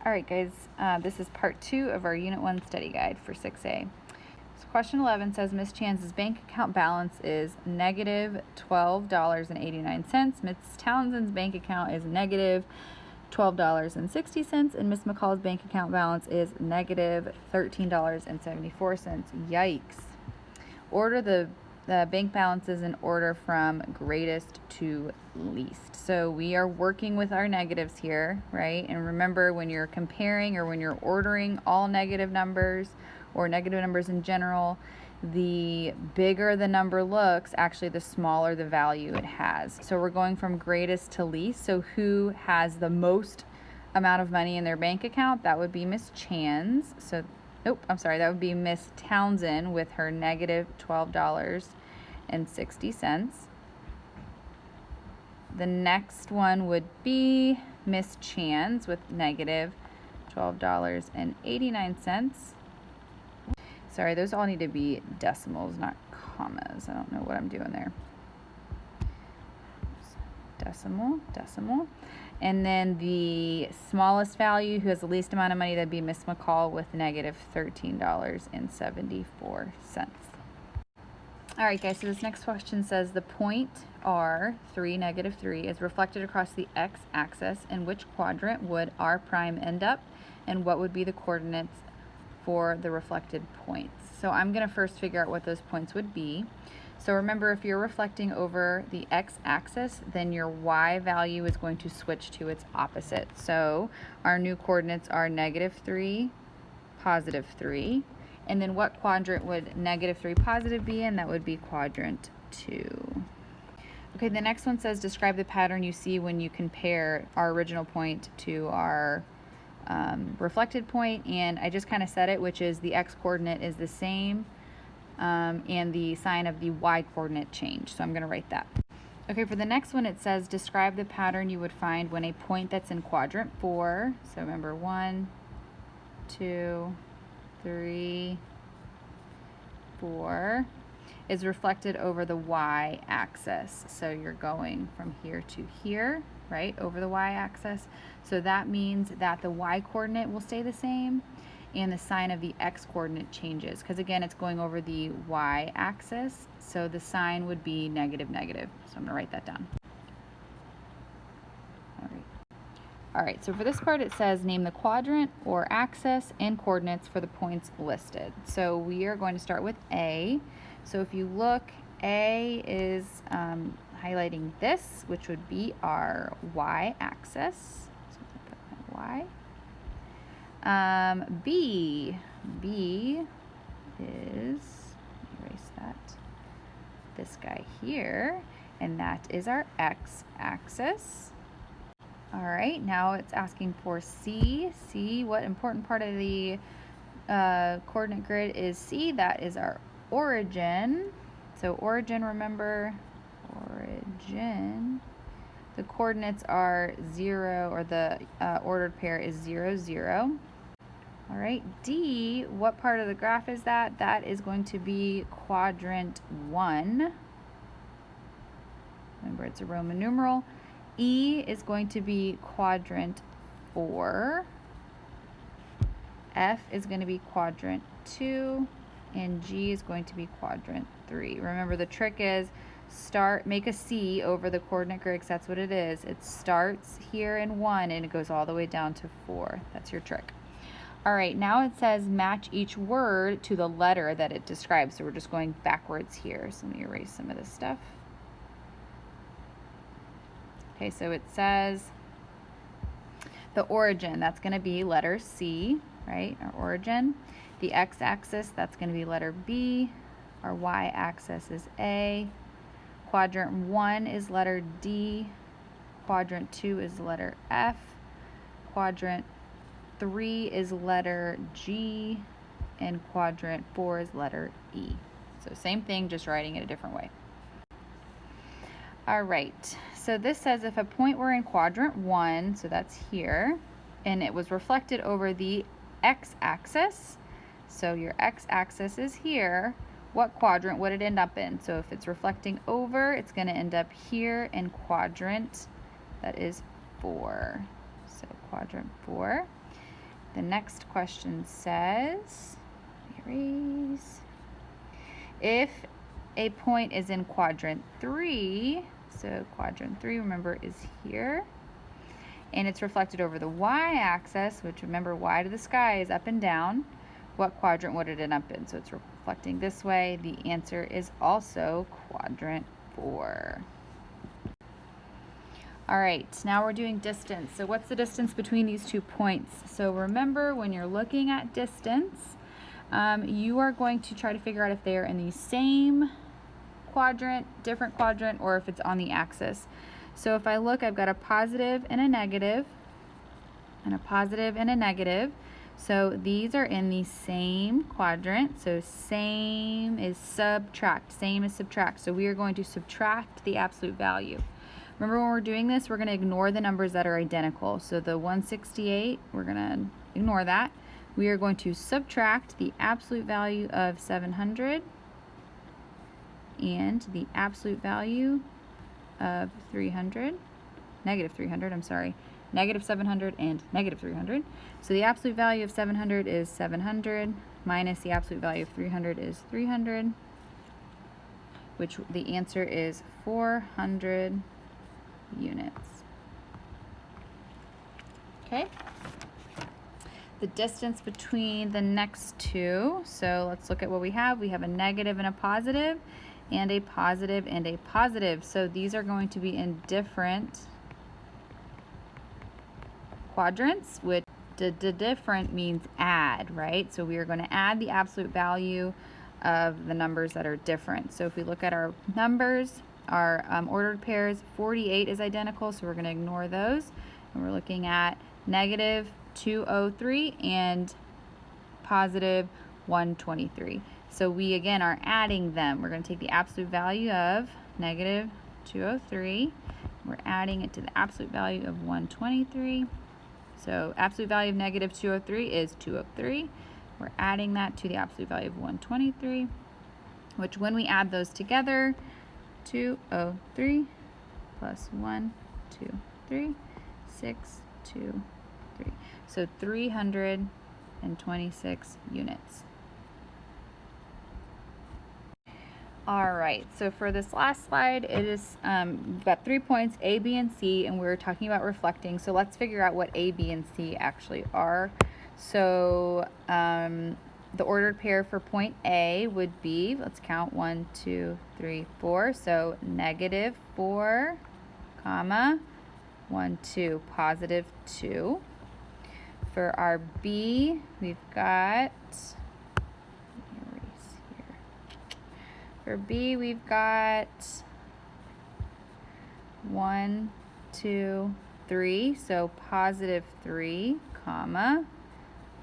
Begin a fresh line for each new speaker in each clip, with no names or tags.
All right, guys, this is part 2 of our Unit 1 study guide for 6A. So question 11 says Miss Chan's bank account balance is negative $12.89. Miss Townsend's bank account is negative $12.60, and Miss McCall's bank account balance is negative $13.74. Yikes. Order the bank balances in order from greatest to least. So we are working with our negatives here, right? And remember, when you're comparing or when you're ordering all negative numbers or negative numbers in general, the bigger the number looks, actually the smaller the value it has. So we're going from greatest to least. So who has the most amount of money in their bank account? That would be Miss Chan's. So that would be Miss Townsend with her negative $12.60. The next one would be Miss Chan's with negative $12.89. Sorry, those all need to be decimals, not commas. I don't know what I'm doing there. Decimal. And then the smallest value, who has the least amount of money, that'd be Miss McCall with negative $13.74. All right, guys, so this next question says the point R3, negative 3, is reflected across the x-axis. In which quadrant would R prime end up, and what would be the coordinates for the reflected points? So I'm going to first figure out what those points would be. So remember, if you're reflecting over the x-axis, then your y value is going to switch to its opposite. So our new coordinates are negative 3, positive 3. And then what quadrant would negative 3 positive be in? That would be quadrant 2. Okay, the next one says describe the pattern you see when you compare our original point to our reflected point. And I just kind of said it, which is the x coordinate is the same. And the sign of the y coordinate changed. So I'm going to write that. Okay, for the next one, it says describe the pattern you would find when a point that's in quadrant 4, so remember 1, 2, 3, 4, is reflected over the y-axis. So you're going from here to here, right, over the y-axis. So that means that the y-coordinate will stay the same, and the sign of the x-coordinate changes, because again, it's going over the y-axis, so the sign would be negative, negative. So I'm going to write that down. All right, so for this part, it says name the quadrant or axis and coordinates for the points listed. So we are going to start with A. So if you look, A is highlighting this, which would be our y-axis. So I'm going to put my y. B is, erase that, this guy here, and that is our x-axis. All right, now it's asking for C. C, what important part of the coordinate grid is C? That is our origin. So origin, remember, origin. The coordinates are 0, or the ordered pair is 0, 0. All right, D, what part of the graph is that? That is going to be quadrant 1. Remember, it's a Roman numeral. E is going to be quadrant 4. F is going to be quadrant 2. And G is going to be quadrant 3. Remember, the trick is make a C over the coordinate grid, because that's what it is. It starts here in 1 and it goes all the way down to 4. That's your trick. All right, now it says match each word to the letter that it describes. So we're just going backwards here. So let me erase some of this stuff. Okay, so it says the origin, that's going to be letter C, right? Our origin. The x-axis, that's going to be letter B. Our y-axis is A. Quadrant 1 is letter D. Quadrant 2 is letter F. Quadrant 3 is letter G. And quadrant 4 is letter E. So same thing, just writing it a different way. All right, so this says if a point were in quadrant 1, so that's here, and it was reflected over the x-axis, so your x-axis is here, what quadrant would it end up in? So if it's reflecting over, it's going to end up here in quadrant, that is 4. So quadrant 4. the next question says, erase. If a point is in quadrant 3, so quadrant 3, remember, is here, and it's reflected over the y-axis, which, remember, y to the sky is up and down, what quadrant would it end up in? So it's reflecting this way. The answer is also quadrant 4. All right, now we're doing distance. So what's the distance between these 2 points? So remember, when you're looking at distance, you are going to try to figure out if they are in the same quadrant, different quadrant, or if it's on the axis. So if I look, I've got a positive and a negative, and a positive and a negative. So these are in the same quadrant. So same is subtract, same is subtract. So we are going to subtract the absolute value. Remember, when we're doing this, we're going to ignore the numbers that are identical. So the 168, we're going to ignore that. We are going to subtract the absolute value of 700 and the absolute value of 300, negative 300, I'm sorry, negative 700 and negative 300. So the absolute value of 700 is 700 minus the absolute value of 300 is 300, which the answer is 400 units. Okay. The distance between the next two, so let's look at what we have. We have a negative and a positive, and a positive and a positive. So these are going to be in different quadrants, which different means add, right? So we are going to add the absolute value of the numbers that are different. So if we look at our numbers, our ordered pairs, 48 is identical, so we're going to ignore those. And we're looking at negative 203 and positive 123. So we, again, are adding them. We're going to take the absolute value of negative 203. We're adding it to the absolute value of 123. So absolute value of negative 203 is 203. We're adding that to the absolute value of 123, which, when we add those together, 203 plus 1, 2, 3, 6, 2, 3. So 326 units. All right, so for this last slide, it is we've got 3 points, A, B, and C, and we're talking about reflecting. So let's figure out what A, B, and C actually are. So the ordered pair for point A would be, let's count, 1, 2, 3, 4. So negative 4, comma, 1, 2, positive 2. For our B, we've got, for B, we've got 1, 2, 3. So positive 3, comma,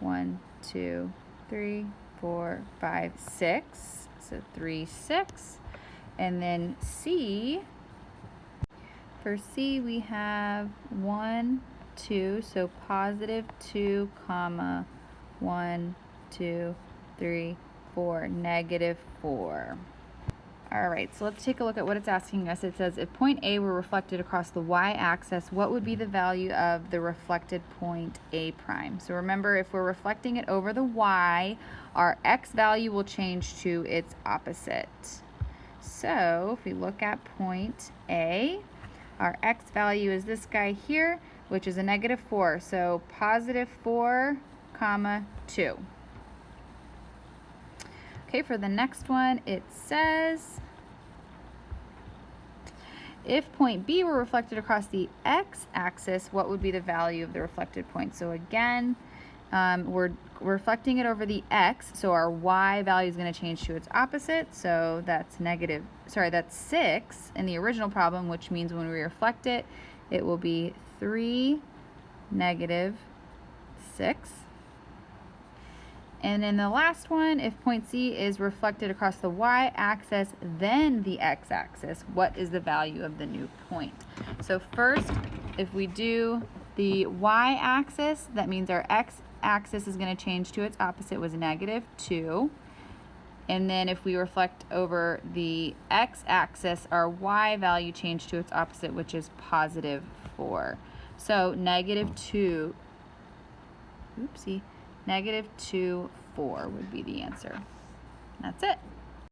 1, 2, 3, 4, 5, 6. So 3, 6. And then C, for C, we have 1, 2. So positive 2, comma, 1, 2, 3, 4, negative 4. All right, so let's take a look at what it's asking us. It says, if point A were reflected across the y-axis, what would be the value of the reflected point A prime? So remember, if we're reflecting it over the y, our x value will change to its opposite. So if we look at point A, our x value is this guy here, which is a negative 4. So positive 4, comma, 2. Okay, for the next one, it says, if point B were reflected across the x-axis, what would be the value of the reflected point? So again, we're reflecting it over the x, so our y value is going to change to its opposite. So that's that's 6 in the original problem, which means when we reflect it, it will be 3, negative 6. And in the last one, if point C is reflected across the y-axis, then the x-axis, what is the value of the new point? So first, if we do the y-axis, that means our x-axis is going to change to its opposite, was negative 2. And then if we reflect over the x-axis, our y value changed to its opposite, which is positive 4. So negative 2 oopsie, -2, 4 would be the answer. That's it.